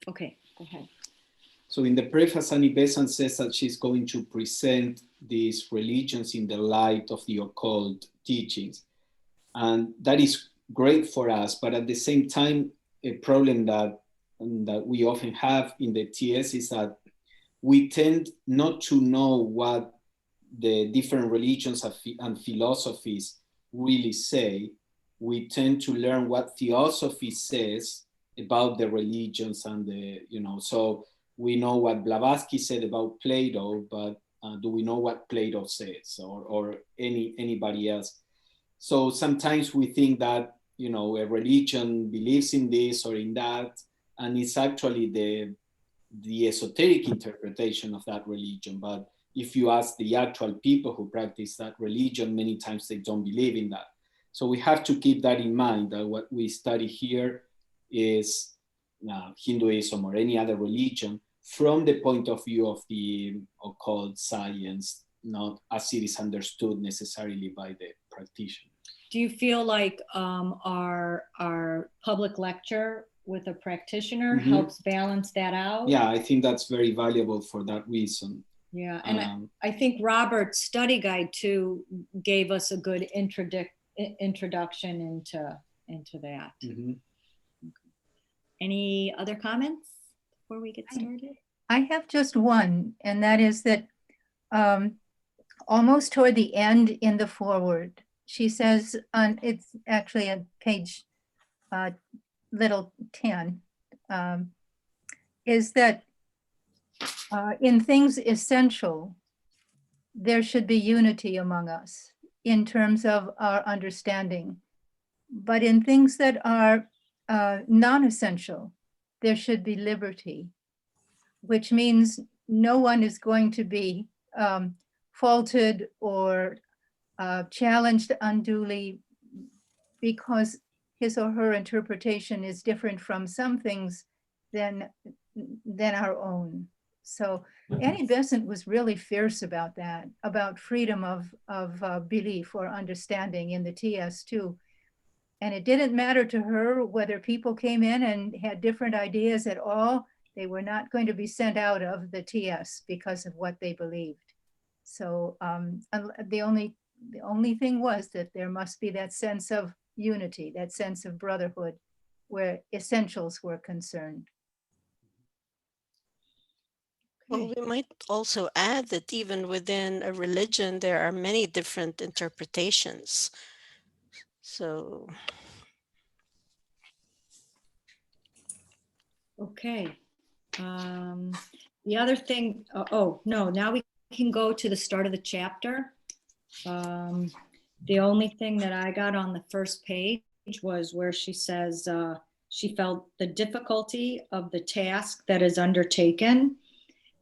Okay, go ahead. So in the preface, Annie Besant says that she's going to present these religions in the light of the occult teachings. And that is great for us, but at the same time, a problem that we often have in the TS is that we tend not to know what the different religions and philosophies really say. We tend to learn what theosophy says about the religions and so we know what Blavatsky said about Plato, but do we know what Plato says or anybody else? So sometimes we think that, a religion believes in this or in that, and it's actually the esoteric interpretation of that religion. But if you ask the actual people who practice that religion, many times they don't believe in that. So we have to keep that in mind, that what we study here is Hinduism or any other religion from the point of view of the occult science, not as it is understood necessarily by the practitioner. Do you feel like our public lecture with a practitioner helps balance that out? Yeah, I think that's very valuable for that reason. Yeah, and I think Robert's study guide too gave us a good introduction into that. Okay. Any other comments before we get started? I have just one, and that is that almost toward the end in the foreword, she says, it's actually on page little 10, is that in things essential, there should be unity among us in terms of our understanding. But in things that are non-essential, there should be liberty, which means no one is going to be faulted or challenged unduly because his or her interpretation is different from some things than our own. So Annie Besant was really fierce about that, about freedom of belief or understanding in the TS too. And it didn't matter to her whether people came in and had different ideas at all. They were not going to be sent out of the TS because of what they believed. So the only thing was that there must be that sense of unity, that sense of brotherhood, where essentials were concerned. Well, we might also add that even within a religion, there are many different interpretations. So. Okay. The other thing, now we can go to the start of the chapter. The only thing that I got on the first page was where she says she felt the difficulty of the task that is undertaken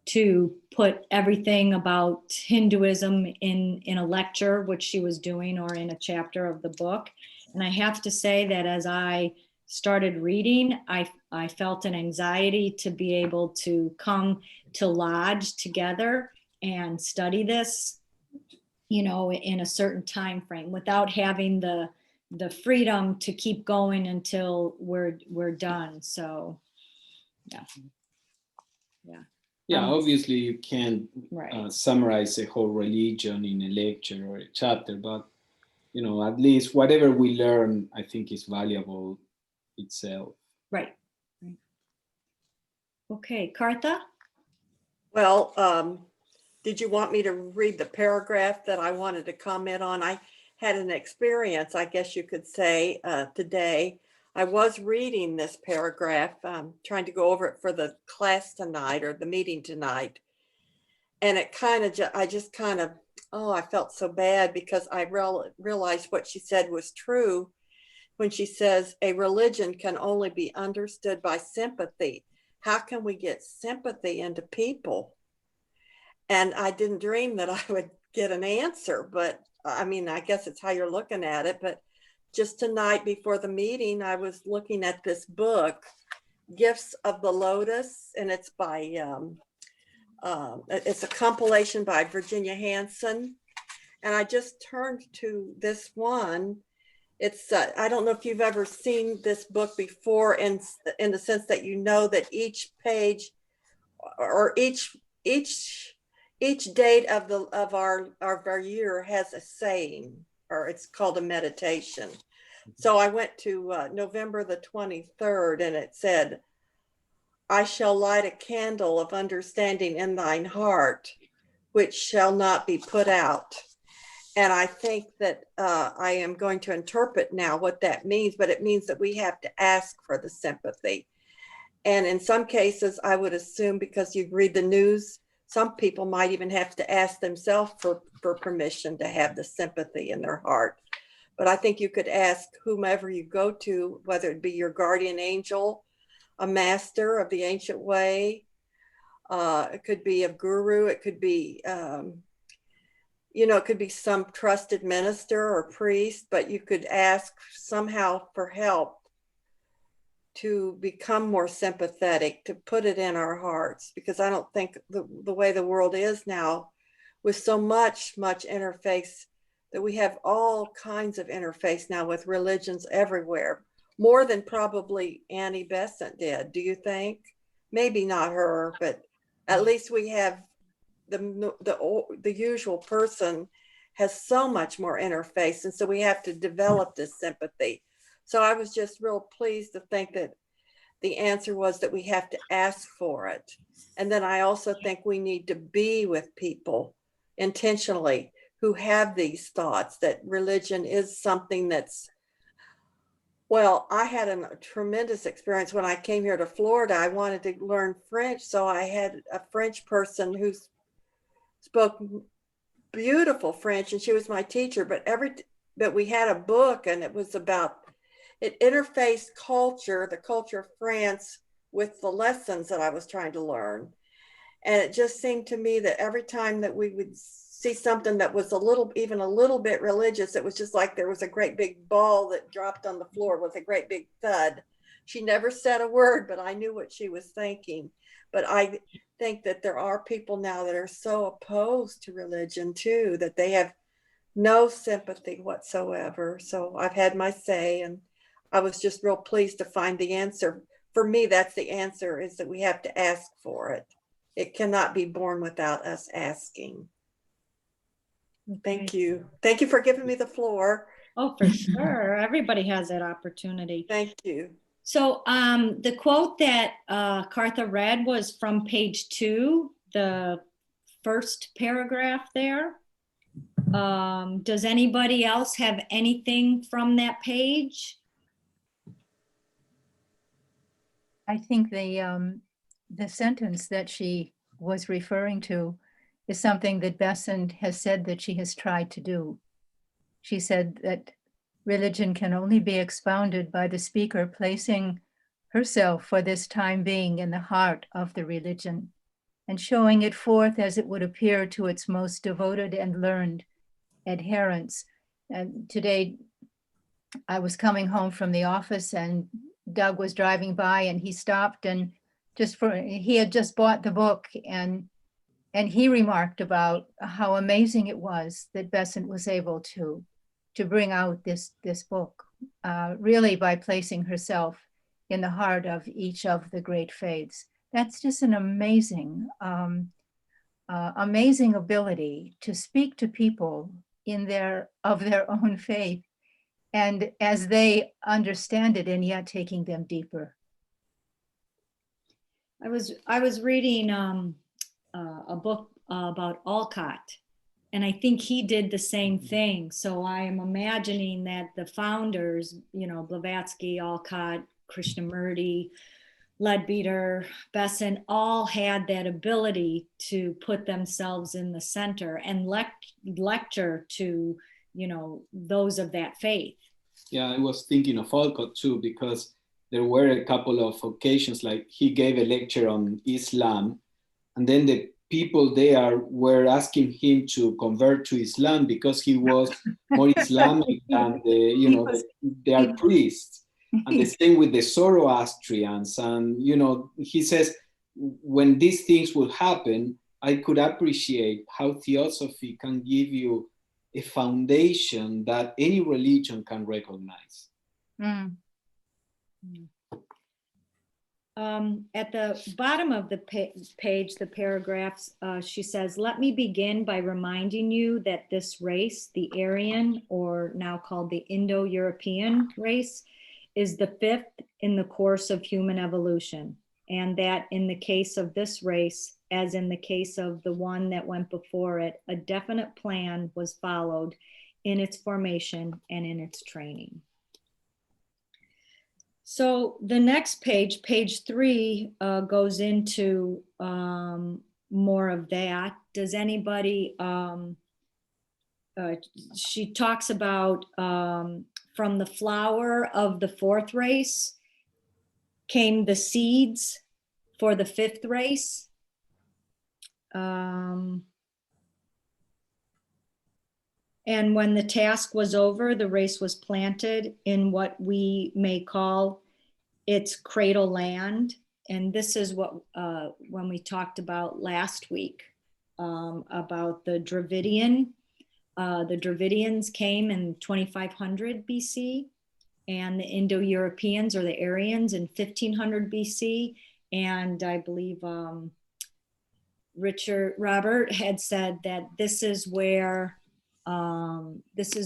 to put everything about Hinduism in a lecture, which she was doing, or in a chapter of the book. And I have to say that as I started reading, I felt an anxiety to be able to come to Lodge together and study this, in a certain time frame without having the freedom to keep going until we're done. So, yeah. Obviously, you can't summarize a whole religion in a lecture or a chapter, but at least whatever we learn, I think, is valuable itself. Right. Okay, Kartha? Well, did you want me to read the paragraph that I wanted to comment on? I had an experience, I guess you could say, today. I was reading this paragraph, trying to go over it for the class tonight or the meeting tonight. And it I felt so bad because I realized what she said was true when she says a religion can only be understood by sympathy. How can we get sympathy into people? And I didn't dream that I would get an answer, but I guess it's how you're looking at it. But just tonight before the meeting, I was looking at this book, Gifts of the Lotus, and it's by, it's a compilation by Virginia Hansen. And I just turned to this one, It's I don't know if you've ever seen this book before, in the sense that you know that each page or each date of our year has a saying, or it's called a meditation. So I went to November the 23rd, and it said, I shall light a candle of understanding in thine heart, which shall not be put out. And I think that I am going to interpret now what that means, but it means that we have to ask for the sympathy. And in some cases, I would assume, because you read the news, some people might even have to ask themselves for permission to have the sympathy in their heart. But I think you could ask whomever you go to, whether it be your guardian angel, a master of the ancient way, it could be a guru, it could be, it could be some trusted minister or priest, but you could ask somehow for help to become more sympathetic, to put it in our hearts, because I don't think the way the world is now, with so much interface, that we have all kinds of interface now with religions everywhere, more than probably Annie Besant did. Do you think? Maybe not her, but at least we have the usual person has so much more interface, and so we have to develop this sympathy. So I was just real pleased to think that the answer was that we have to ask for it. And then I also think we need to be with people intentionally who have these thoughts that religion is something that's, well, I had a tremendous experience when I came here to Florida. I wanted to learn French, so I had a French person who spoke beautiful French, and she was my teacher. But we had a book, and it was about, it interfaced the culture of France, with the lessons that I was trying to learn. And it just seemed to me that every time that we would see something that was even a little bit religious, it was just like there was a great big ball that dropped on the floor with a great big thud. She never said a word, but I knew what she was thinking. But I think that there are people now that are so opposed to religion too, that they have no sympathy whatsoever. So I've had my say, and I was just real pleased to find the answer. For me, that's the answer, is that we have to ask for it. It cannot be born without us asking. Thank you. Thank you for giving me the floor. Oh, for sure. Everybody has that opportunity. Thank you. So the quote that Cartha read was from page 2, the first paragraph there. Does anybody else have anything from that page? I think the sentence that she was referring to is something that Besant has said that she has tried to do. She said that religion can only be expounded by the speaker placing herself for this time being in the heart of the religion and showing it forth as it would appear to its most devoted and learned adherents. And today I was coming home from the office, and Doug was driving by, and he stopped, and he had just bought the book, and he remarked about how amazing it was that Besant was able to bring out this book, really by placing herself in the heart of each of the great faiths. That's just an amazing ability to speak to people of their own faith, and as they understand it, and yet taking them deeper. I was reading a book about Alcott, and I think he did the same thing. So I am imagining that the founders, Blavatsky, Alcott, Krishnamurti, Leadbeater, Besant, all had that ability to put themselves in the center and lecture to, those of that faith. Yeah, I was thinking of Alcott too, because there were a couple of occasions, like he gave a lecture on Islam, and then the people there were asking him to convert to Islam because he was more Islamic than their priests. And the same with the Zoroastrians. And, he says, when these things would happen, I could appreciate how theosophy can give you a foundation that any religion can recognize. Mm. At the bottom of the page, the paragraphs, she says, "Let me begin by reminding you that this race, the Aryan, or now called the Indo-European race, is the fifth in the course of human evolution, and that in the case of this race, as in the case of the one that went before it, a definite plan was followed in its formation and in its training." So the next page, page 3, goes into more of that. Does anybody, she talks about from the flower of the fourth race came the seeds for the fifth race. And when the task was over, the race was planted in what we may call its cradle land. And this is what, when we talked about last week, about the Dravidians came in 2500 BC, and the Indo-Europeans or the Aryans in 1500 BC. And I believe Robert had said that this is where this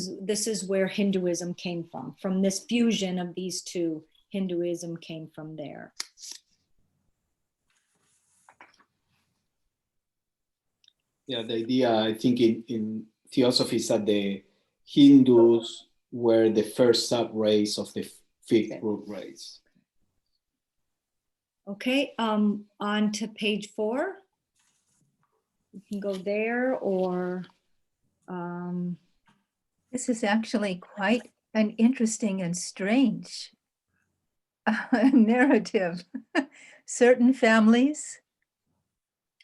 is where Hinduism came from this fusion of these two. Hinduism came from there. Yeah, the idea, I think, in theosophy is that the Hindus were the first sub-race of the fifth root race. Okay, on to page 4. You can go there, or This is actually quite an interesting and strange narrative. Certain families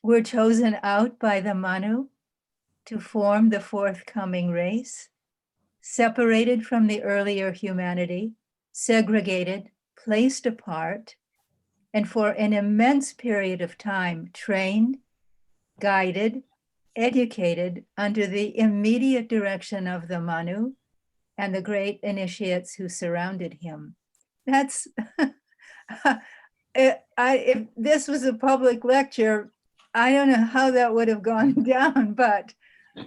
were chosen out by the Manu to form the forthcoming race, separated from the earlier humanity, segregated, placed apart, and for an immense period of time trained, guided, educated under the immediate direction of the Manu and the great initiates who surrounded him. That's, if this was a public lecture, I don't know how that would have gone down, but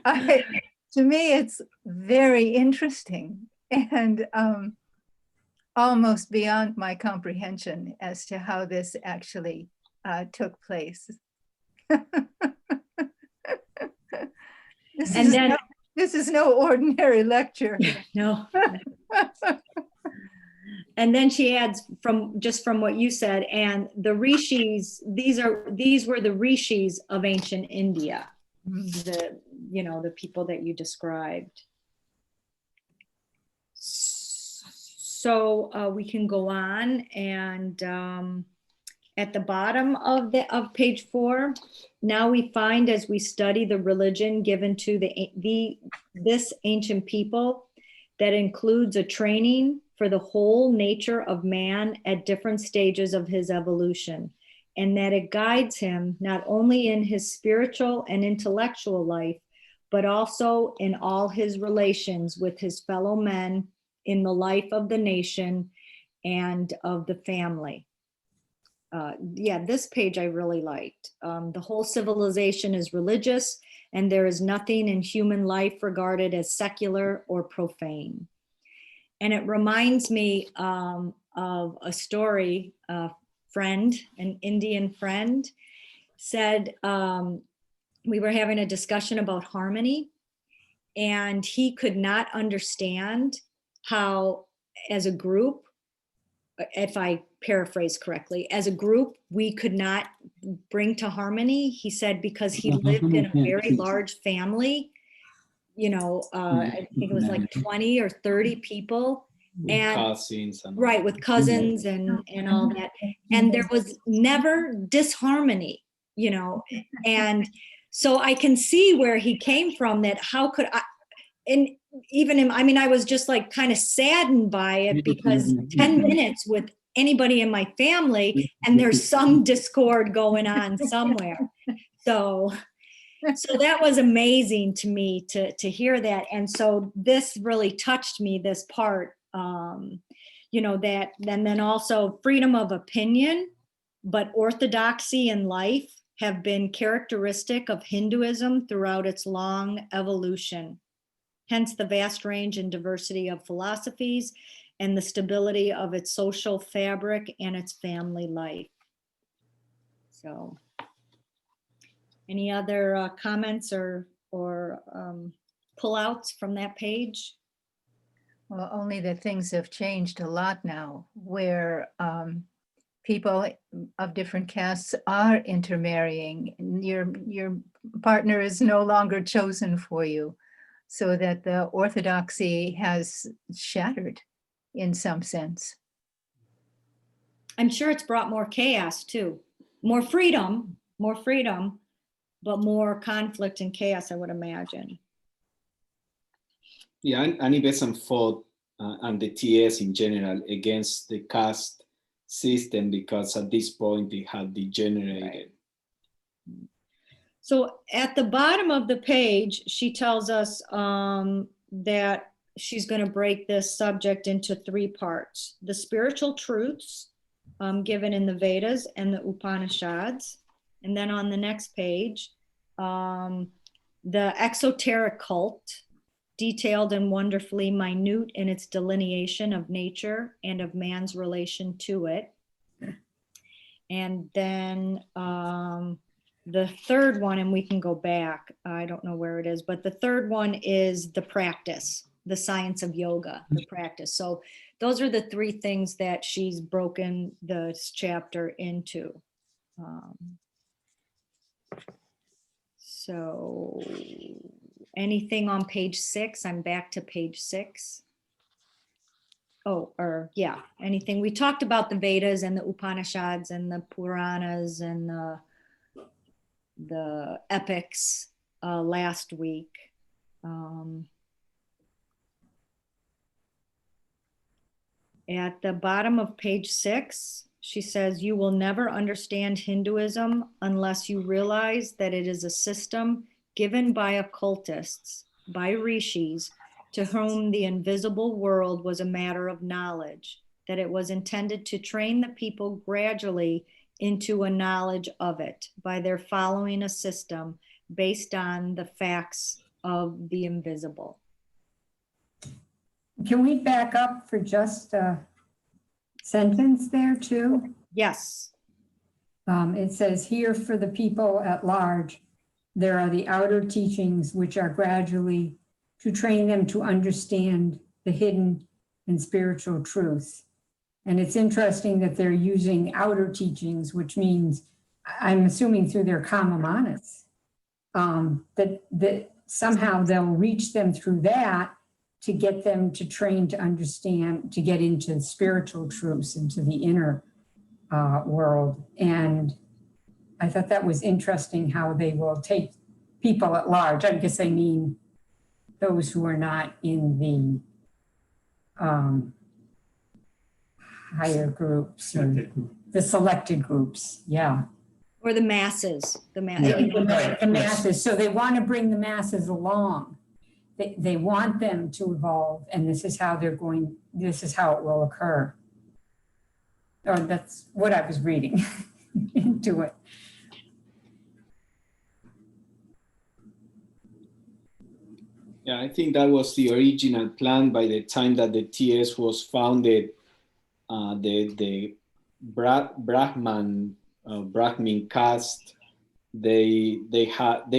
to me, it's very interesting and almost beyond my comprehension as to how this actually took place. This is no ordinary lecture. no. And then she adds, from what you said, and the rishis, these were the rishis of ancient India, the people that you described. So we can go on, and at the bottom of page 4, now we find, as we study the religion given to this ancient people, that includes a training for the whole nature of man at different stages of his evolution, and that it guides him not only in his spiritual and intellectual life, but also in all his relations with his fellow men, in the life of the nation and of the family. This page I really liked. The whole civilization is religious, and there is nothing in human life regarded as secular or profane. And it reminds me of a story. A friend, an Indian friend, said we were having a discussion about harmony, and he could not understand how, as a group, if I paraphrase correctly, as a group, we could not bring to harmony. He said because he lived in a very large family, I think it was like 20 or 30 people. With cousins and right, with cousins and all that. And there was never disharmony, and so I can see where he came from, that how could I, and even him, I was just like kind of saddened by it, because 10 minutes with anybody in my family and there's some discord going on somewhere. So So that was amazing to me to hear that. And so this really touched me, this part, that, and then also freedom of opinion, but orthodoxy in life have been characteristic of Hinduism throughout its long evolution. Hence the vast range and diversity of philosophies and the stability of its social fabric and its family life. So, any other comments or pullouts from that page? Well, only that things have changed a lot now, where people of different castes are intermarrying. Your partner is no longer chosen for you, so that the orthodoxy has shattered in some sense. I'm sure it's brought more chaos too, more freedom, but more conflict and chaos, I would imagine. Yeah, Annie Besant fought and the TS in general against the caste system because at this point it had degenerated. Right. So at the bottom of the page, she tells us that she's going to break this subject into 3 parts: the spiritual truths given in the Vedas and the Upanishads. And then on the next page, the exoteric cult, detailed and wonderfully minute in its delineation of nature and of man's relation to it. And then the third one, and we can go back, I don't know where it is, but the third one is the practice, the science of yoga, the practice. So those are the 3 things that she's broken this chapter into. So anything on page 6? I'm back to page 6. Oh, or yeah, anything. We talked about the Vedas and the Upanishads and the Puranas and the epics last week. At the bottom of page 6, she says, "You will never understand Hinduism unless you realize that it is a system given by occultists, by rishis, to whom the invisible world was a matter of knowledge, that it was intended to train the people gradually into a knowledge of it by their following a system based on the facts of the invisible." Can we back up for just a sentence there too? Yes. It says, "Here for the people at large, there are the outer teachings which are gradually to train them to understand the hidden and spiritual truths." And it's interesting that they're using outer teachings, which means, I'm assuming through their kama manas, that somehow they'll reach them through that to get them to train to understand, to get into spiritual truths, into the inner world. And I thought that was interesting how they will take people at large. I guess they mean those who are not in the higher groups, or the selected groups. Yeah. Or the masses, the masses. So they want to bring the masses along. They want them to evolve, and this is how it will occur. Or that's what I was reading into it. Yeah, I think that was the original plan by the time that the TS was founded. The Brahmin caste, they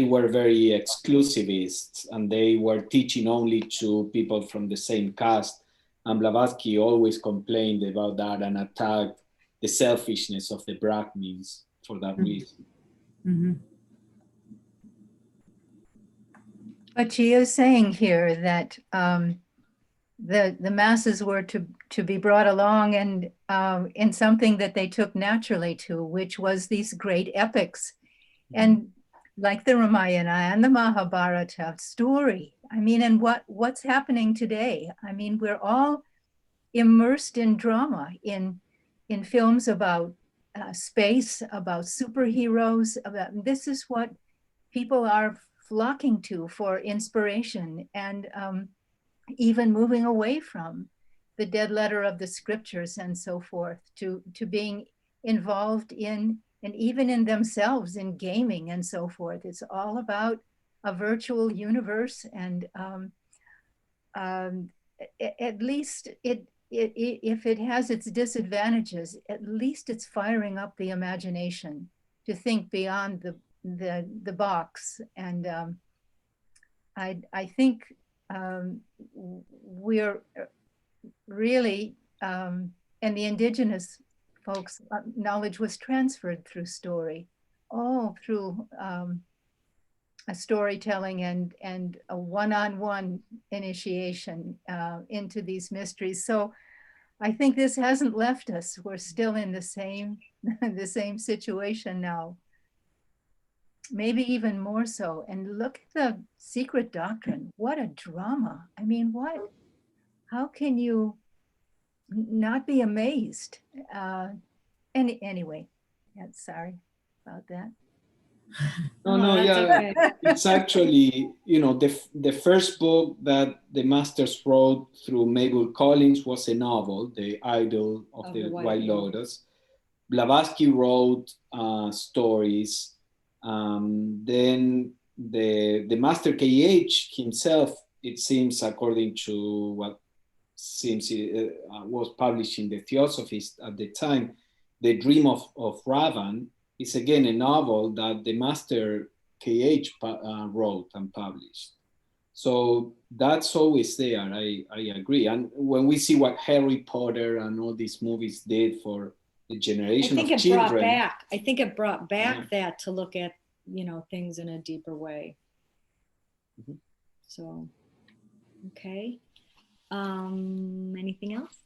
were very exclusivists, and they were teaching only to people from the same caste. And Blavatsky always complained about that and attacked the selfishness of the Brahmins for that reason. Mm-hmm. But she is saying here that the masses were to be brought along and in something that they took naturally to, which was these great epics. And like the Ramayana and the Mahabharata story. I mean, and what's happening today? I mean, we're all immersed in drama, in films about space, about superheroes, this is what people are flocking to for inspiration, and even moving away from the dead letter of the scriptures and so forth, to being involved in, and even in themselves, in gaming and so forth. It's all about a virtual universe, and at least if it has its disadvantages, at least it's firing up the imagination to think beyond the box. And I think we're really, and the indigenous folks, knowledge was transferred through story, all through a storytelling and a one-on-one initiation into these mysteries. So I think this hasn't left us. We're still in the same the same situation now, maybe even more so. And look at the secret doctrine. What a drama. I mean, how can you not be amazed? Anyway, yeah, sorry about that. No, that's yeah, okay. it's actually, the first book that the masters wrote through Mabel Collins was a novel, The Idol of the White Lotus. Blavatsky wrote stories. Then the master KH himself, it seems, according to what seems was published in the Theosophist at the time, The Dream of Ravan is again a novel that the master KH wrote and published. So that's always there. I agree. And when we see what Harry Potter and all these movies did for the generation of children, I think it brought back that to look at, things in a deeper way. Mhm. So, okay. Anything else?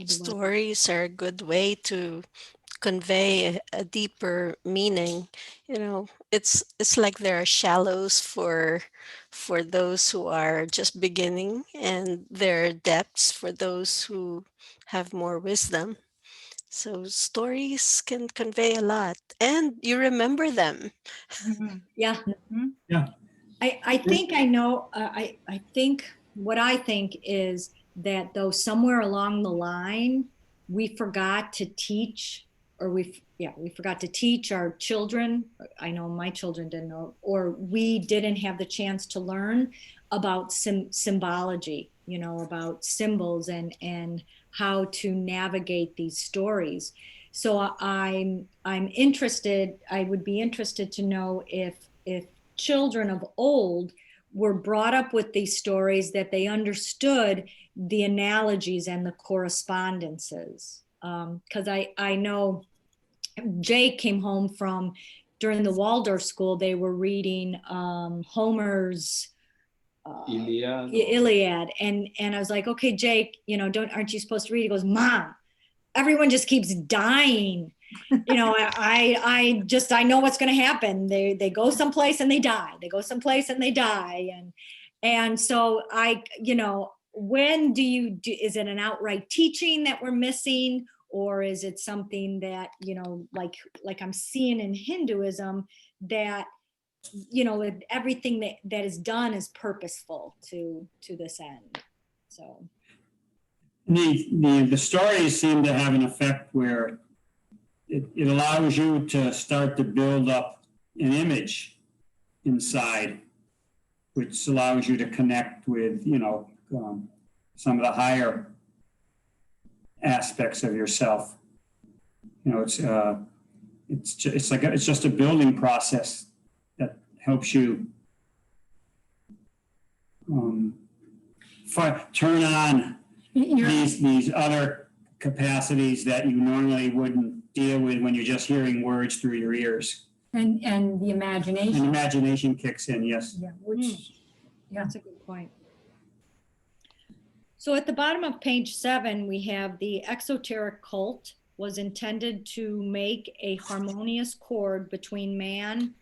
Stories are a good way to convey a deeper meaning. It's like there are shallows for those who are just beginning, and there are depths for those who have more wisdom. So stories can convey a lot, and you remember them. Yeah. Mhm. Yeah. I think I know, I think what I think is that though somewhere along the line, we forgot to teach, or we forgot to teach our children. I know my children didn't know, or we didn't have the chance to learn about symbology, about symbols and how to navigate these stories. So I'm interested, I would be interested to know if children of old were brought up with these stories, that they understood the analogies and the correspondences. Because I know Jake came home from, during the Waldorf school, they were reading Homer's Iliad. And I was like, okay, Jake, aren't you supposed to read? He goes, Mom, everyone just keeps dying. I know what's going to happen. They go someplace and they die. They go someplace and they die. And so when is it an outright teaching that we're missing? Or is it something that, like I'm seeing in Hinduism, that, everything that is done is purposeful to this end. So. The stories seem to have an effect where it allows you to start to build up an image inside, which allows you to connect with, some of the higher aspects of yourself. It's just a building process that helps you turn on these other capacities that you normally wouldn't deal with when you're just hearing words through your ears. And the imagination. And imagination kicks in, yes. Yeah, That's a good point. So at the bottom of page 7, we have the exoteric cult was intended to make a harmonious chord between man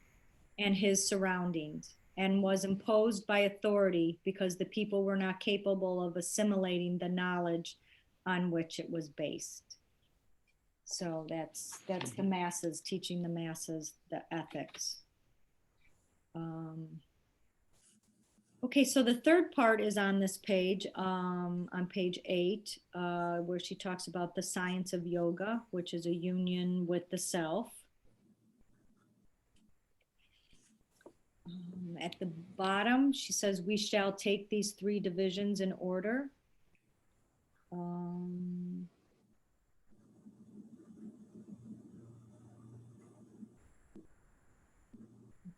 and his surroundings, and was imposed by authority because the people were not capable of assimilating the knowledge on which it was based. So that's the masses, teaching the masses the ethics. Okay, so the third part is on this page, on page 8, where she talks about the science of yoga, which is a union with the self. At the bottom, she says, we shall take these 3 divisions in order.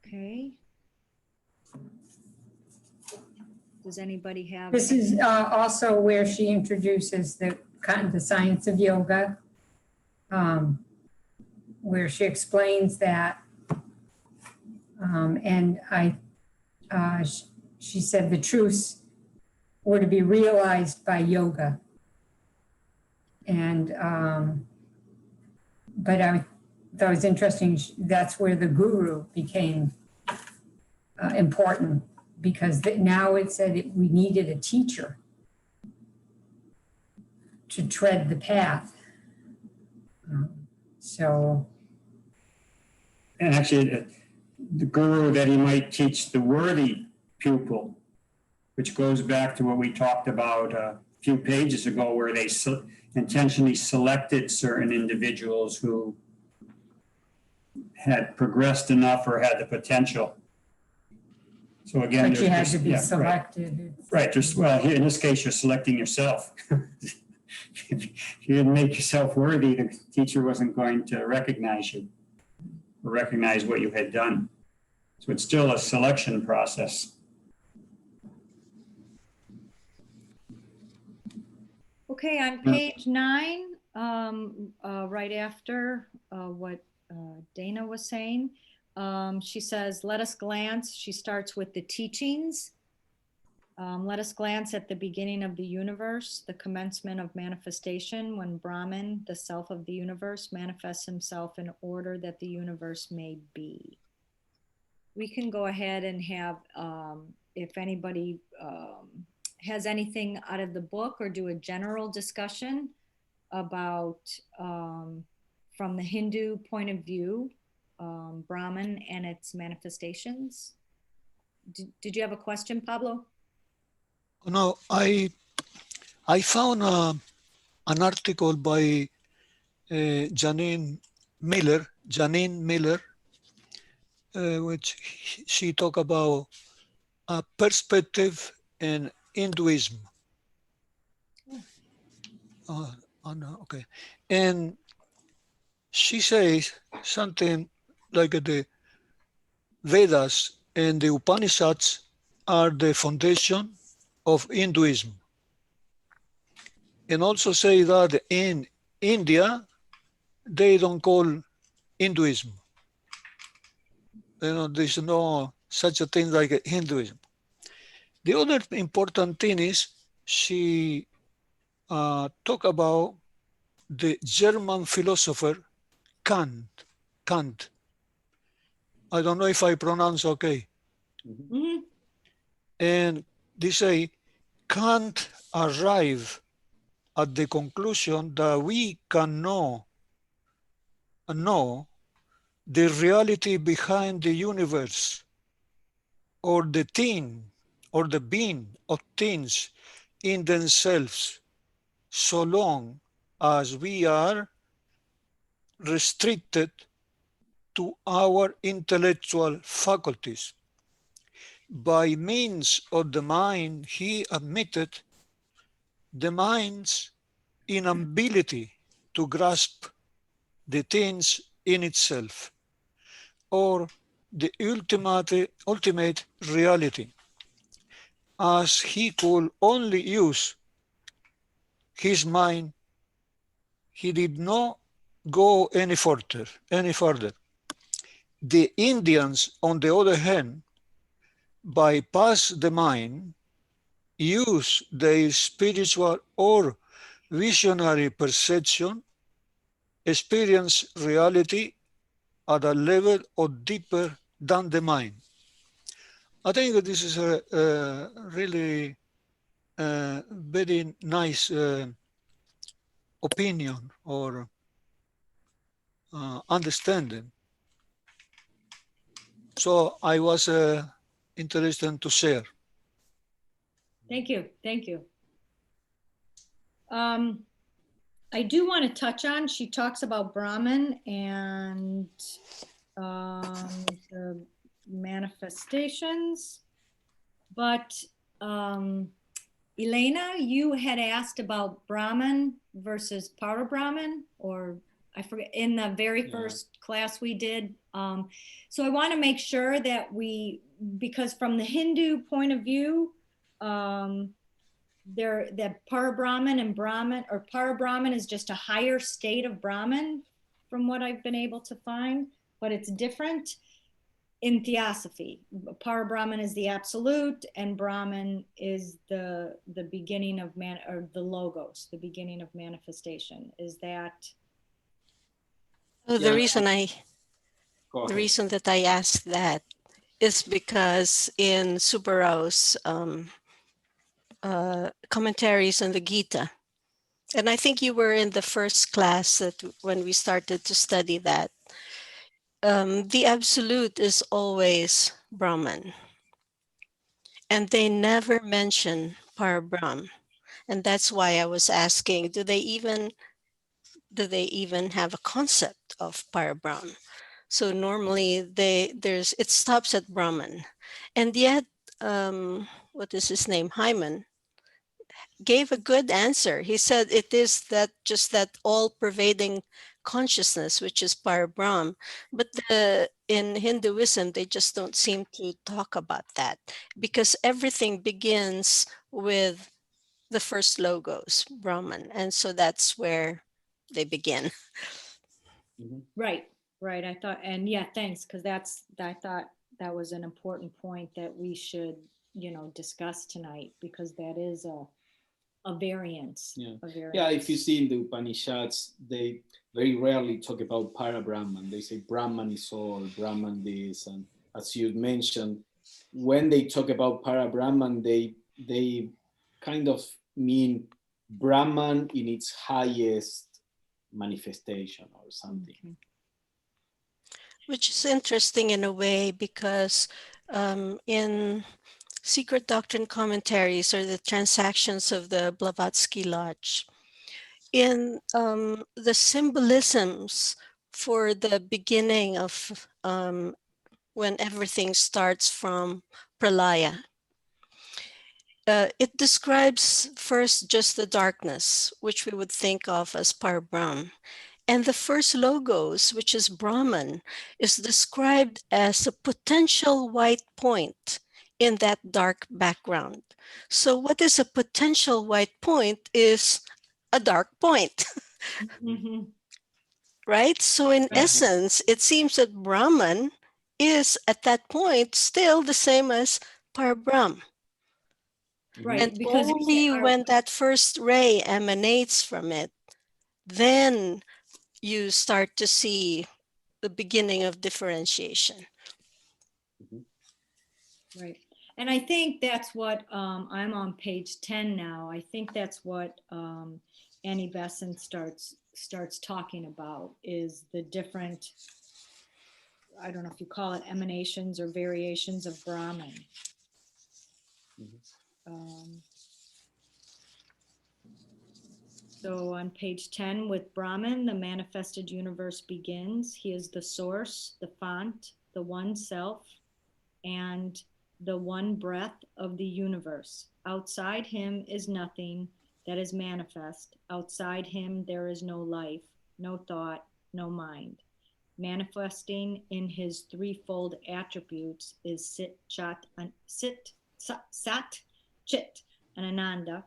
Okay. Does anybody have? This is also where she introduces the science of yoga, where she explains that. And she said the truths were to be realized by yoga. And, but I thought it was interesting, that's where the guru became important, because now it said we needed a teacher to tread the path. So. And actually, the guru that he might teach the worthy pupil, which goes back to what we talked about a few pages ago, where they intentionally selected certain individuals who had progressed enough or had the potential. So again, but you had to be yeah, selected. Right. Just, well, here in this case, you're selecting yourself. If you didn't make yourself worthy, the teacher wasn't going to recognize you or recognize what you had done. So it's still a selection process. Okay, on page 9, right after what Dana was saying, she says, let us glance. She starts with the teachings. Let us glance at the beginning of the universe, the commencement of manifestation, when Brahman, the self of the universe, manifests himself in order that the universe may be. We can go ahead and have, if anybody has anything out of the book, or do a general discussion about, from the Hindu point of view, Brahman and its manifestations. Did you have a question, Pablo? No, I found an article by Janine Miller, which she talked about a perspective in Hinduism. Okay, and she says something like the Vedas and the Upanishads are the foundation of Hinduism. And also say that in India, they don't call Hinduism. You know, there's no such a thing like Hinduism. The other important thing is she talked about the German philosopher Kant. I don't know if I pronounce okay. Mm-hmm. And they say Kant arrived at the conclusion that we can know the reality behind the universe, or the thing, or the being of things in themselves, so long as we are restricted to our intellectual faculties. By means of the mind, he admitted the mind's inability to grasp the things in itself, or the ultimate reality, as he could only use his mind. He did not go any further. The Indians, on the other hand, bypass the mind, use their spiritual or visionary perception, experience reality at a level of deeper than the mind. I think that this is a really very nice opinion or understanding. So I was interested to share. Thank you. Thank you. I do want to touch on, she talks about Brahman and the manifestations, but Elena, you had asked about Brahman versus Parabrahman, or I forget, in the very first class we did. So I want to make sure that because from the Hindu point of view, that Parabrahman and Brahman, or Parabrahman is just a higher state of Brahman from what I've been able to find, but it's different in theosophy. Parabrahman is the absolute, and Brahman is the beginning of man, or the logos, the beginning of manifestation. Is that? Oh, Yeah. the reason that I asked that is because in Subbarao's commentaries on the Gita, and I think you were in the first class that when we started to study that, the absolute is always Brahman, and they never mention Parabrahm. And that's why I was asking, do they even have a concept of Parabrahm? So normally it stops at Brahman, and yet what is his name, Hyman, gave a good answer. He said it is that all-pervading consciousness, which is Parabrahm. But in Hinduism, they just don't seem to talk about that, because everything begins with the first logos, Brahman, and so that's where they begin. Right. I thought, and yeah, thanks, because I thought that was an important point that we should, discuss tonight, because that is a variance. Yeah, if you see in the Upanishads, they very rarely talk about Parabrahman. They say Brahman is all, Brahman this, and as you mentioned, when they talk about Parabrahman, they kind of mean Brahman in its highest manifestation or something. Okay. Which is interesting in a way, because in Secret Doctrine Commentaries, or the Transactions of the Blavatsky Lodge, in the symbolisms for the beginning of when everything starts from Pralaya, it describes first just the darkness, which we would think of as Parabrahm. And the first logos, which is Brahman, is described as a potential white point in that dark background. So what is a potential white point is a dark point, right? So in essence, it seems that Brahman is at that point still the same as Parabrahm. Right, And because only when that first ray emanates from it, then you start to see the beginning of differentiation. Right. And I think that's what, I'm on page 10 now. I think that's what Annie Besant starts talking about, is the different, I don't know if you call it emanations or variations of Brahman. So on page 10, with Brahman, the manifested universe begins. He is the source, the font, the one self, and the one breath of the universe. Outside him is nothing that is manifest. Outside him there is no life, no thought, no mind. Manifesting in his threefold attributes is Sat, Chit, and Ananda,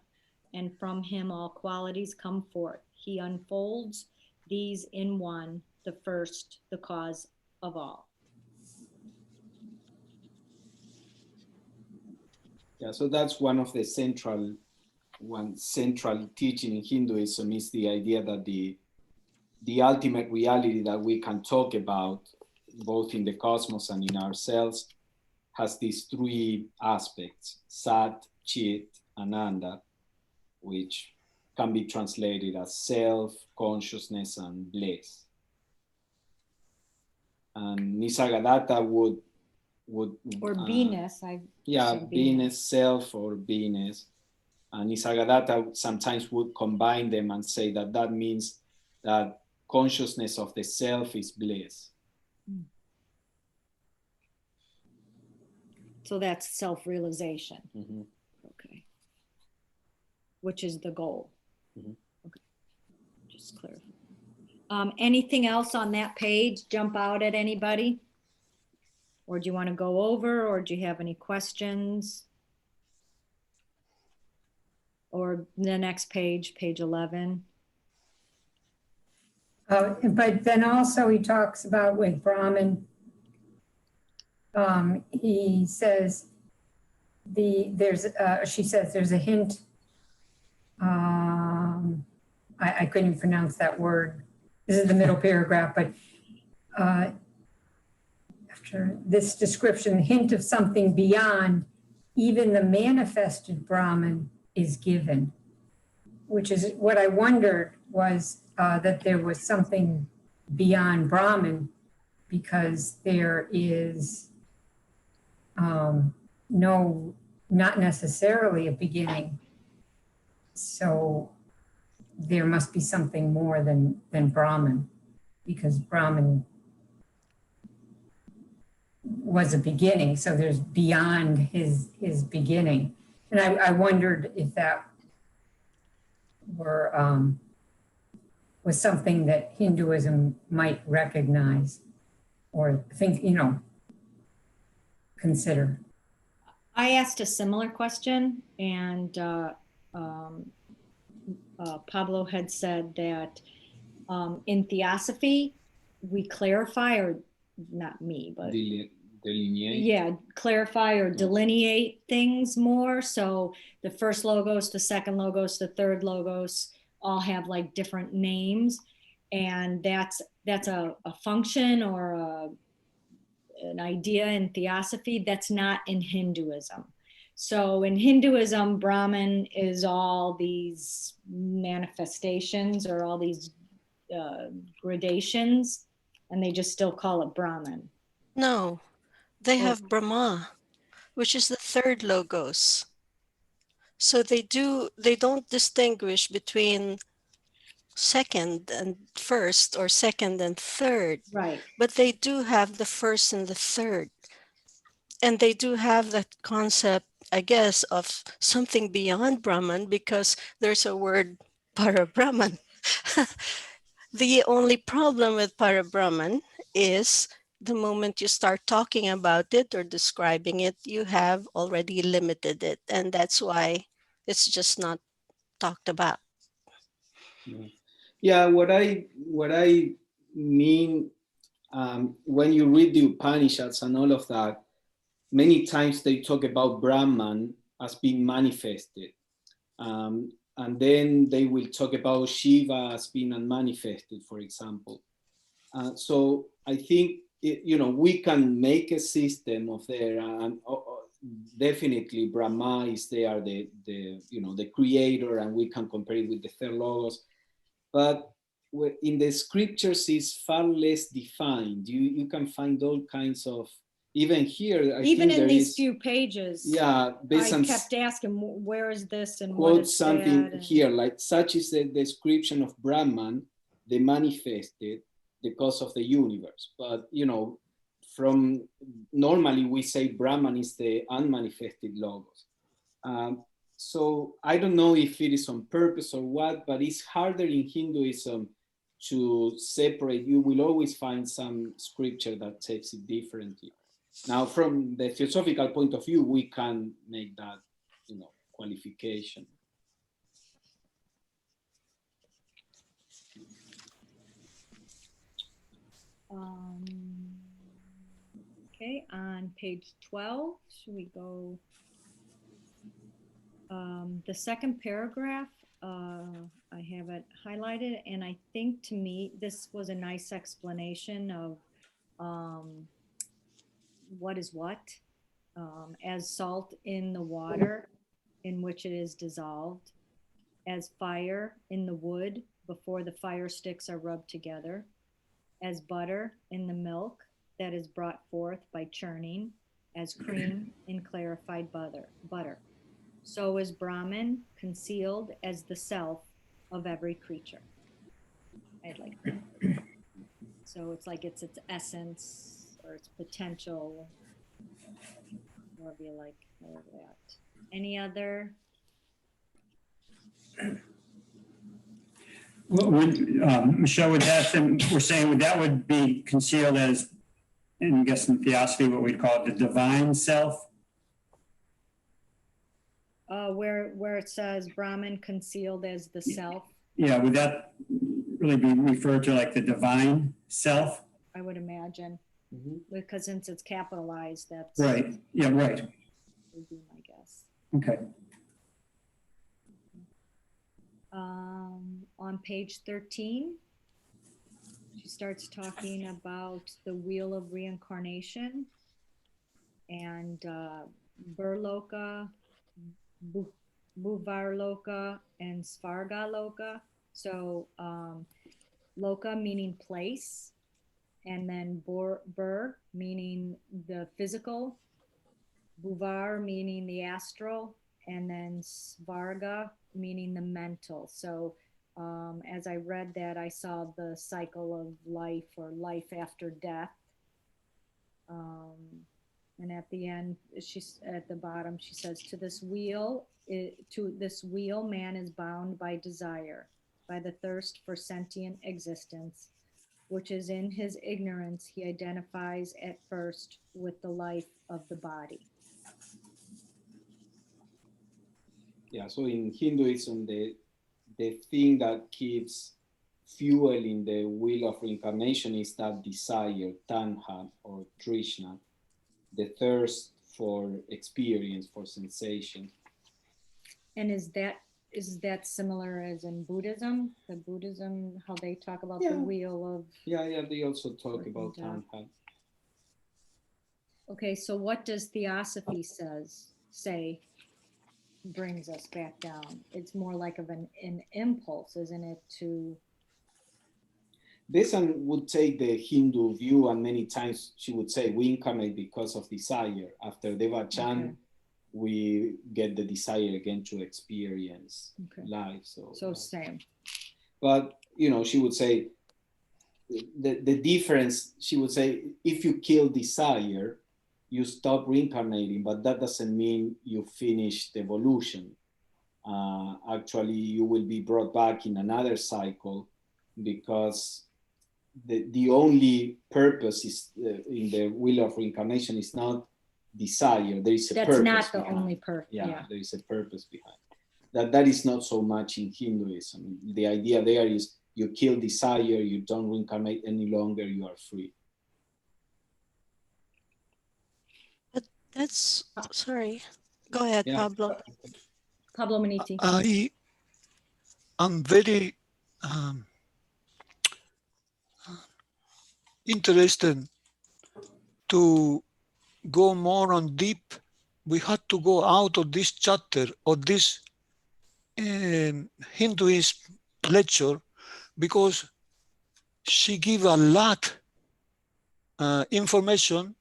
and from him all qualities come forth. He unfolds these in one, the first, the cause of all. Yeah, so that's one of the central teaching in Hinduism, is the idea that the ultimate reality that we can talk about, both in the cosmos and in ourselves, has these three aspects: Sat, Chit, Ananda, which can be translated as self, consciousness, and bliss. And Nisargadatta would would Or beingness, yeah, said beingness, self or beingness. And Nisargadatta sometimes would combine them and say that that means that consciousness of the self is bliss. So that's self-realization. Mhm. Okay. Which is the goal. Mhm. Okay. Just clarify. Anything else on that page jump out at anybody? Or do you want to go over, or do you have any questions? Or the next page, page 11. But then also he talks about with Brahman, he says she says there's a hint. I couldn't even pronounce that word. This is the middle paragraph, but after this description, hint of something beyond even the manifested Brahman is given, which is what I wondered was that there was something beyond Brahman, because there is no, not necessarily a beginning. So there must be something more than Brahman, because Brahman was a beginning. So there's beyond his beginning. And I wondered if that were was something that Hinduism might recognize or think, consider. I asked a similar question, and Pablo had said that in theosophy, we clarify, or not me, but Delineate. yeah, clarify or delineate things more. So the first logos, the second logos, the third logos all have like different names, and that's a function or an idea in theosophy that's not in Hinduism. So in Hinduism, Brahman is all these manifestations or all these gradations, and they just still call it Brahman. No, they Oh. have Brahma, which is the third logos. So they don't distinguish between second and first or second and third, Right. but they do have the first and the third. And they do have that concept, I guess, of something beyond Brahman, because there's a word para-Brahman. The only problem with para-Brahman is the moment you start talking about it or describing it, you have already limited it. And that's why it's just not talked about. Yeah, what I mean, when you read the Upanishads and all of that, many times they talk about Brahman as being manifested. And then they will talk about Shiva as being unmanifested, for example. So I think, we can make a system of there, and definitely Brahma is there, the creator, and we can compare it with the third logos. But in the scriptures is far less defined. You can find all kinds of, even here, Even in these few pages, yeah, I kept asking, where is this and what quote is something that? here, like such is the description of Brahman, the manifested, the cause of the universe. But from normally we say Brahman is the unmanifested logos. So I don't know if it is on purpose or what, but it's harder in Hinduism to separate. You will always find some scripture that takes it differently. Now, from the philosophical point of view, we can make that, qualification. Okay, on page 12, should we go? The second paragraph, I have it highlighted, and I think to me, this was a nice explanation of what is what. As salt in the water in which it is dissolved, as fire in the wood before the fire sticks are rubbed together, as butter in the milk that is brought forth by churning, as cream in clarified butter. So is Brahman concealed as the self of every creature. I'd like that. So it's like it's its essence or its potential, however you like that. Any other? Michelle, with that, then we're saying that would be concealed as, and I guess in theosophy, what we'd call it, the divine self. Where it says Brahman concealed as the self, Yeah, would that really be referred to like the divine self? I would imagine, because since it's capitalized, that's Right. Yeah, right. would be my guess. Okay. On page 13, she starts talking about the wheel of reincarnation and Burloka, Bhuvarloka, and Svargaloka. So Loka meaning place, and then Bur meaning the physical, Bhuvar meaning the astral, and then Svarga meaning the mental. So as I read that, I saw the cycle of life or life after death. And at the end, she's at the bottom, she says, to this wheel, man is bound by desire, by the thirst for sentient existence, which is in his ignorance he identifies at first with the life of the body. Yeah, so in Hinduism, the thing that keeps fueling the wheel of reincarnation is that desire, tanha or trishna, the thirst for experience, for sensation. And is that similar as in Buddhism? The Buddhism, how they talk about the wheel of... Yeah, they also talk about tanha. Okay, so what does theosophy say brings us back down? It's more like of an impulse, isn't it, to... Besant would take the Hindu view, and many times she would say we incarnate because of desire. After Devachan, we get the desire again to experience life. So same. But, she would say the difference, she would say, if you kill desire, you stop reincarnating, but that doesn't mean you finished evolution. Actually, you will be brought back in another cycle, because the only purpose is in the wheel of reincarnation is not desire. There is a purpose. That's not the behind. only purpose. Yeah, there is a purpose behind. That is not so much in Hinduism. The idea there is you kill desire, you don't reincarnate any longer, you are free. But that's, sorry. Go ahead, Pablo. Pablo Maniti. I am very interested to go more on deep. We had to go out of this chapter of this Hinduist lecture, because she gave a lot information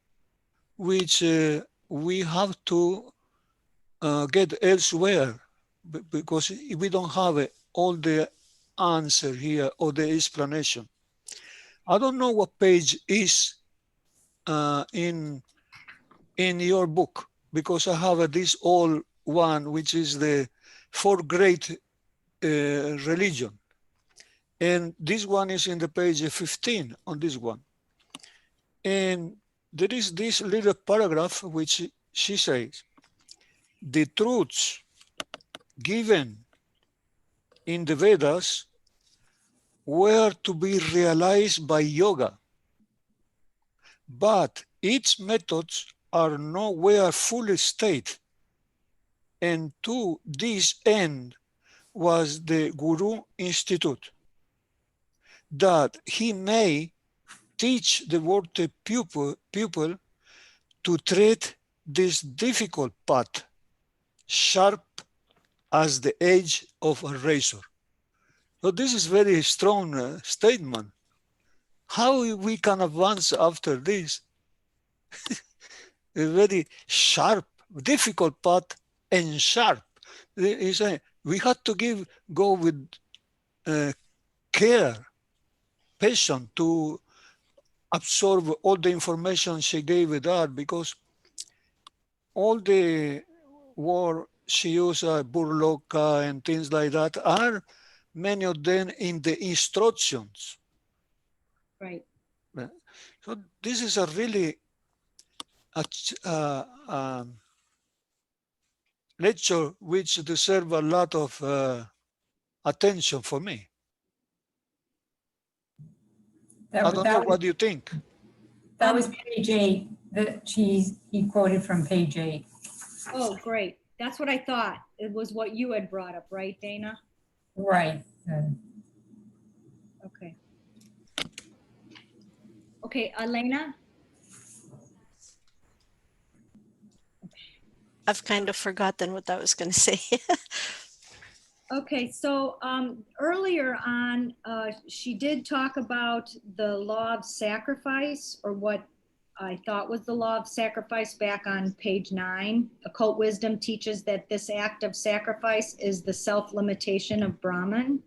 which we have to get elsewhere, because we don't have all the answer here or the explanation. I don't know what page is in your book, because I have this old one, which is the 4 great religion. And this one is in the page 15 on this one. And there is this little paragraph which she says, the truths given in the Vedas were to be realized by yoga, but its methods are nowhere fully stated. And to this end was the Guru Institute, that he may teach the worthy pupil to tread this difficult path, sharp as the edge of a razor. So this is very strong statement. How we can advance after this? It's very sharp, difficult path and sharp. It's we had to go with care, patience to absorb all the information she gave with us, because all the word she used, burloka and things like that, are many of them in the instructions. Right. So this is a really lecture which deserve a lot of attention for me. I don't know, what do you think? That was page 8, that he quoted from page 8. Oh, great. That's what I thought. It was what you had brought up, right, Dana? Right. Okay. Okay, Elena? I've kind of forgotten what I was going to say. Okay, so earlier on, she did talk about the law of sacrifice, or what I thought was the law of sacrifice, back on page 9. Occult wisdom teaches that this act of sacrifice is the self-limitation of Brahman.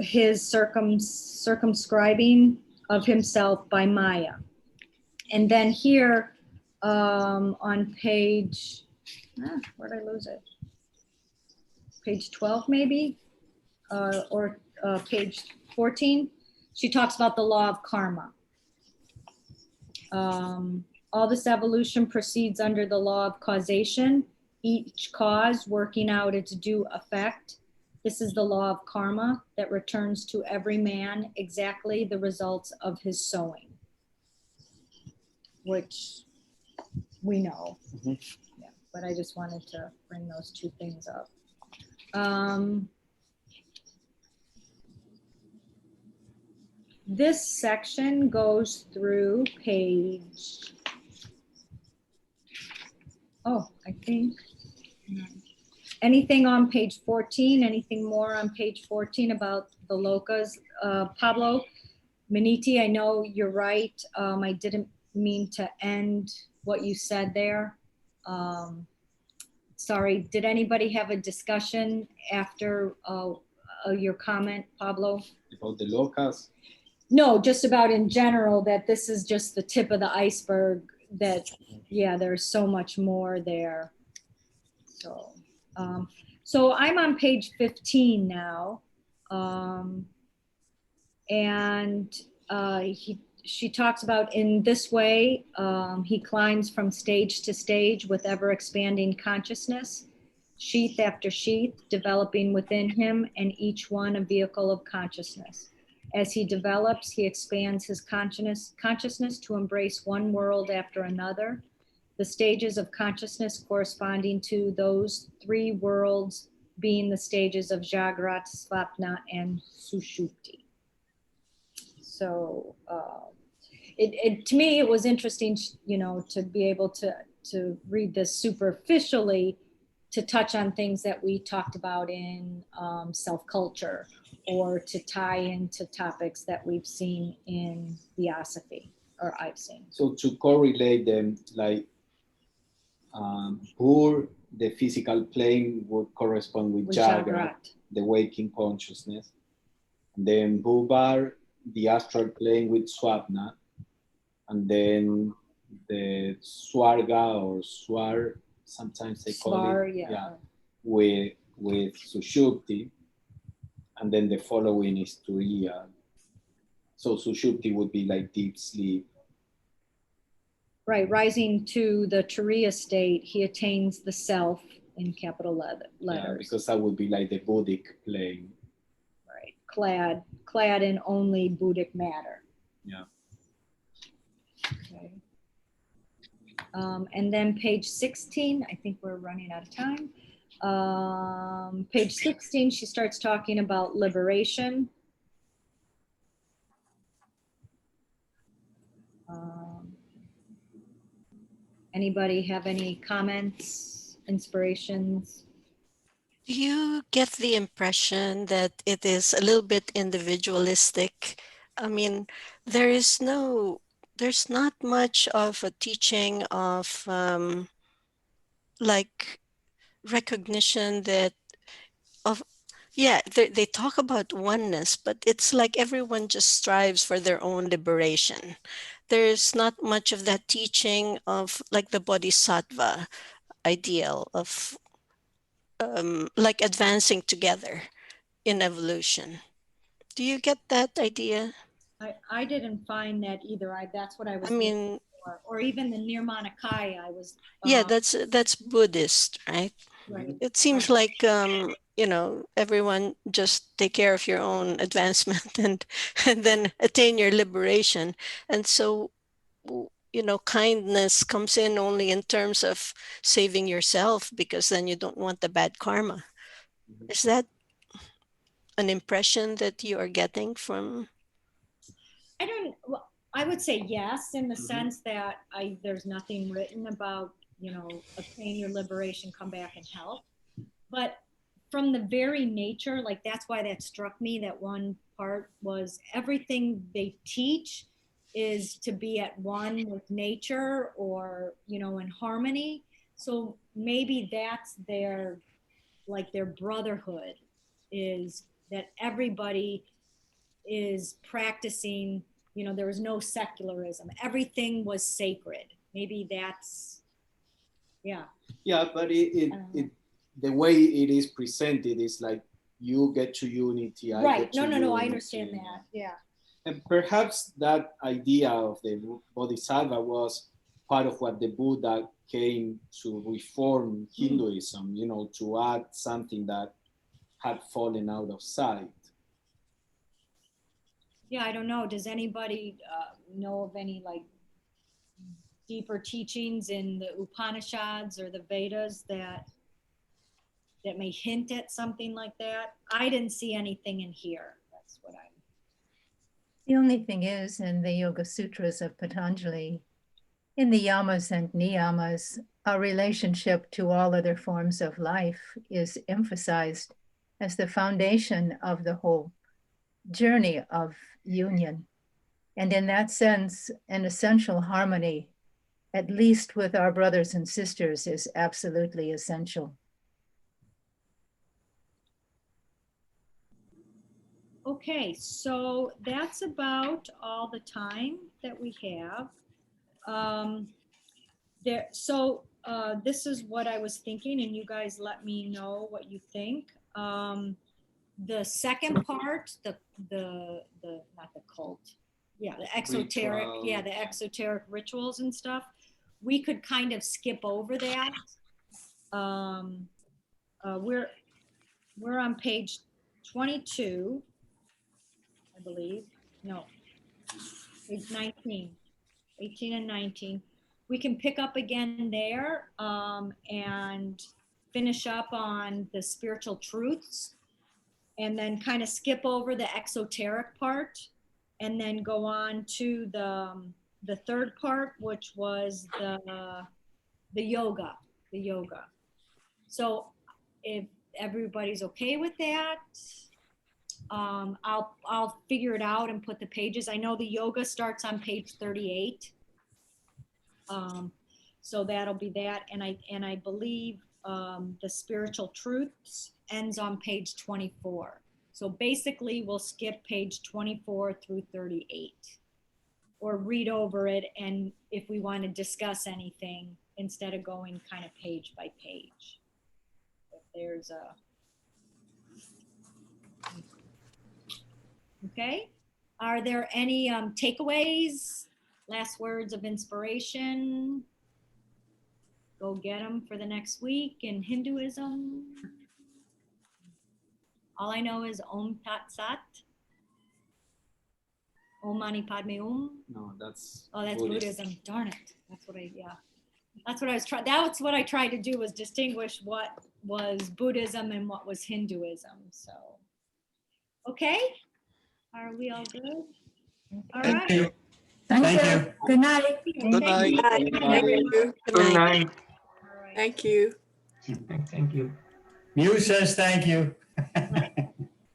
His circumscribing of himself by Maya. And then here on page, where'd I lose it? Page 12 maybe, or page 14, she talks about the law of karma. All this evolution proceeds under the law of causation, each cause working out its due effect. This is the law of karma that returns to every man exactly the results of his sowing, which we know. Mm-hmm. Yeah, but I just wanted to bring those two things up. This section goes through page, I think, anything on page 14, anything more on page 14 about the lokas? Pablo Miniti, I know you're right. I didn't mean to end what you said there. Sorry, did anybody have a discussion after your comment, Pablo? About the locals? No, just about in general, that this is just the tip of the iceberg, that, yeah, there's so much more there. So, so I'm on page 15 now. And she talks about, in this way, he climbs from stage to stage with ever expanding consciousness, sheath after sheath, developing within him and each one a vehicle of consciousness. As he develops, he expands his consciousness to embrace one world after another, the stages of consciousness corresponding to those 3 worlds being the stages of Jagrat, Svapna, and Sushupti. So to me, it was interesting, to be able to read this superficially, to touch on things that we talked about in self-culture, or to tie into topics that we've seen in Theosophy, or I've seen. So to correlate them, like Bur, the physical plane, would correspond with Jagrat, the waking consciousness. And then Bhubar, the astral plane, with Swapna. And then the Swarga, or Swar, sometimes they call Swar, it, yeah. with Sushupti. And then the following is Turiya. So Sushupti would be like deep sleep. Right, rising to the Turiya state, he attains the self in capital letters. Yeah, because that would be like the Buddhic plane. Right, clad in only Buddhic matter. Yeah. Okay. And then page 16, I think we're running out of time. Page 16, she starts talking about liberation. Anybody have any comments, inspirations? Do you get the impression that it is a little bit individualistic? I mean, there is no there's not much of a teaching of like recognition that of yeah, they talk about oneness, but it's like everyone just strives for their own liberation. There's not much of that teaching of like the bodhisattva ideal of like advancing together in evolution. Do you get that idea? I didn't find that either. That's what I was I looking mean, for. Or even the Nirmanakaya, I was, yeah, that's Buddhist, right? right. It seems like everyone just take care of your own advancement and then attain your liberation. And so kindness comes in only in terms of saving yourself, because then you don't want the bad karma. Mhm. Is that an impression that you are getting from? I don't, well, I would say yes, in the Mhm. sense that there's nothing written about, obtain your liberation, come back and help. But from the very nature, like that's why that struck me, that one part was everything they teach is to be at one with nature, or, in harmony. So maybe that's their brotherhood, is that everybody is practicing, there was no secularism. Everything was sacred. Maybe that's, yeah. Yeah, but the way it is presented is like you get to unity, I Right. get to No, I unity. understand that. Yeah. And perhaps that idea of the bodhisattva was part of what the Buddha came to reform Hinduism, to add something that had fallen out of sight. Yeah, I don't know. Does anybody know of any like deeper teachings in the Upanishads or the Vedas that may hint at something like that? I didn't see anything in here. That's what I'm. The only thing is, in the Yoga Sutras of Patanjali, in the yamas and niyamas, our relationship to all other forms of life is emphasized as the foundation of the whole journey of union. And in that sense, an essential harmony, at least with our brothers and sisters, is absolutely essential. Okay, so that's about all the time that we have. This is what I was thinking, and you guys let me know what you think. The second part, the not the cult, yeah, the exoteric, Ritual. yeah, the exoteric rituals and stuff. We could kind of skip over that. We're on page 22, I believe. No, page 19, 18 and 19. We can pick up again there, and finish up on the spiritual truths, and then kind of skip over the exoteric part, and then go on to the third part, which was the yoga. So if everybody's okay with that, I'll figure it out and put the pages. I know the yoga starts on page 38. So that'll be that. And I believe the spiritual truths ends on page 24. So basically we'll skip page 24 through 38, or read over it. And if we want to discuss anything, instead of going kind of page by page, if there's a, okay. Are there any takeaways, last words of inspiration? Go get them for the next week in Hinduism. All I know is Om Tat Sat. Om Mani Padme Hum. No, that's Buddhism. Darn it. That's what I was trying. That's what I tried to do, was distinguish what was Buddhism and what was Hinduism. So, okay. Are we all good? All Thank right. you. Thank Thank you. you. Good night. Good night. Thank you. Good Good night. night. All right. Thank you. Thank you. Mew says thank you. Right.